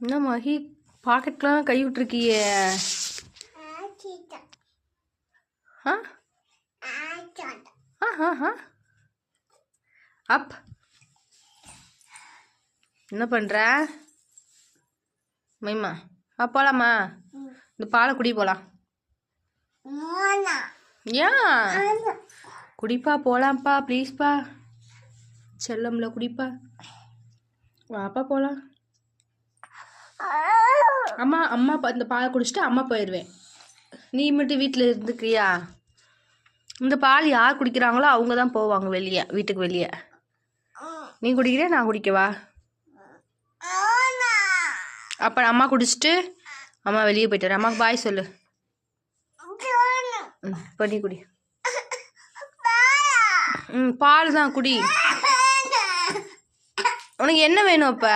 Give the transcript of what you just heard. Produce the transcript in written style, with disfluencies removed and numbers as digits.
என்ன மகி பாக்கெட்லாம் கை விட்டுருக்கியே? அப் என்ன பண்ற மைமா? போலாமா? இந்த பாலை குடி போலாம். ஏன் குடிப்பா, போலாம்ப்பா, ப்ளீஸ்ப்பா, செல்லம்ல குடிப்பா, வாப்பா போலாம். அம்மா இந்த பாலை குடிச்சிட்டு அம்மா போயிடுவேன். நீ மட்டும் வீட்டில் இருந்துக்கிறியா? இந்த பால் யார் குடிக்கிறாங்களோ அவங்க தான் போவாங்க வெளியே, வீட்டுக்கு வெளியே. நீ குடிக்கிறியா, நான் குடிக்கவா? அப்போ அம்மா குடிச்சிட்டு அம்மா வெளியே போயிட்டு அம்மாவுக்கு பாய் சொல்லு. இப்போ நீ குடி. பால் தான் குடி. உனக்கு என்ன வேணும் அப்போ?